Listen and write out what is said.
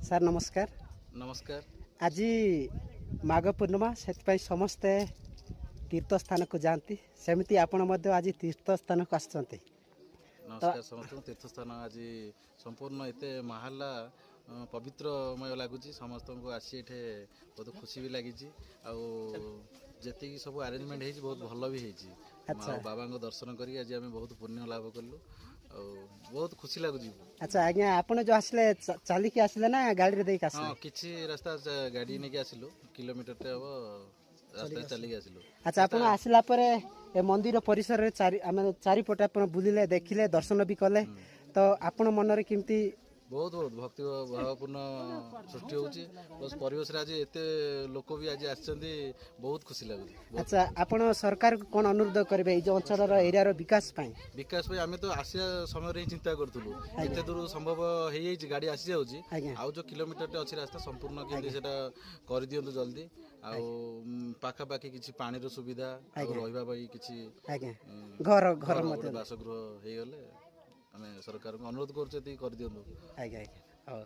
Sir ନମସ୍କାର। ନମସ୍କାର। ଆଜି ମାଘ ପୂର୍ଣ୍ଣିମା, ସେଥିପାଇଁ ସମସ୍ତେ ତୀର୍ଥ ସ୍ଥାନକୁ ଯାଆନ୍ତି। ସେମିତି ଆପଣ ମଧ୍ୟ ଆଜି ତୀର୍ଥ ସ୍ଥାନକୁ ଆସିଛନ୍ତି। ନମସ୍କାର ସମସ୍ତଙ୍କୁ। ତୀର୍ଥସ୍ଥାନ ଆଜି ସମ୍ପୂର୍ଣ୍ଣ ଏତେ ମାହାଲା ପବିତ୍ରମୟ ଲାଗୁଛି। ସମସ୍ତଙ୍କୁ ଆସି ଏଠି ବହୁତ ଖୁସି ବି ଲାଗିଛି। ଆଉ ଯେତିକି ସବୁ ଆରେଞ୍ଜମେଣ୍ଟ ହେଇଛି ବହୁତ ଭଲ ବି ହେଇଛି। ଆଚ୍ଛା ଆଉ ବାବାଙ୍କ ଦର୍ଶନ କରି ଆଜି ଆମେ ବହୁତ ପୁଣ୍ୟ ଲାଭ କଲୁ। ଆଉ ବହୁତ ଖୁସି ଲାଗୁଛି। ଆଚ୍ଛା ଆଜ୍ଞା, ଆପଣ ଯେଉଁ ଆସିଲେ ଚାଲିକି ଆସିଲେ ନା ଗାଡ଼ିରେ ଦେଇକି ହଁ, ଆସିଲେ? କିଛି ରାସ୍ତା ଗାଡ଼ି ନେଇକି ଆସିଲୁ, କିଲୋମିଟରଟେ ହେବ ରାସ୍ତାରେ ଚାଲିକି ଆସିଲୁ। ଆଚ୍ଛା, ଆପଣ ଆସିଲା ପରେ ଏ ମନ୍ଦିର ପରିସରରେ ଆମେ ଚାରିପଟେ ଆପଣ ବୁଲିଲେ, ଦେଖିଲେ, ଦର୍ଶନ ବି କଲେ, ତ ଆପଣ ମନରେ କେମିତି? ବହୁତ ଭକ୍ତି ଭାବପୂର୍ଣ୍ଣ ସୃଷ୍ଟି ହେଉଛି। ପ୍ଲସ୍ ପରିବେଶରେ ଆଜି ଏତେ ଲୋକ ବି ଆଜି ଆସିଛନ୍ତି, ବହୁତ ଖୁସି ଲାଗୁଛି। ଆଚ୍ଛା, ଆପଣ ସରକାରକୁ କ'ଣ ଅନୁରୋଧ କରିବେ ଏଇ ଯେଉଁ ଅଞ୍ଚଳର ଏରିଆର ବିକାଶ ପାଇଁ? ବିକାଶ ପାଇଁ ଆମେ ତ ଆସିବା ସମୟରେ ହିଁ ଚିନ୍ତା କରୁଥିଲୁ, ଏତେ ଦୂର ସମ୍ଭବ ହେଇଯାଇଛି, ଗାଡ଼ି ଆସିଯାଉଛି। ଆଜ୍ଞା ଆଉ ଯେଉଁ କିଲୋମିଟରଟେ ଅଛି ରାସ୍ତା ସମ୍ପୂର୍ଣ୍ଣ କେମିତି ସେଟା କରିଦିଅନ୍ତୁ ଜଲ୍ଦି। ଆଉ ପାଖାପାଖି କିଛି ପାଣିର ସୁବିଧା, ଆଉ ରହିବା ପାଇଁ କିଛି ଆଜ୍ଞା ଘର ଗୋଟେ ବାସଗୃହ ହେଇଗଲେ ଆମେ ସରକାରଙ୍କୁ ଅନୁରୋଧ କରୁଛୁ, ଏତିକି କରିଦିଅନ୍ତୁ। ଆଜ୍ଞା ଆଜ୍ଞା, ହଉ।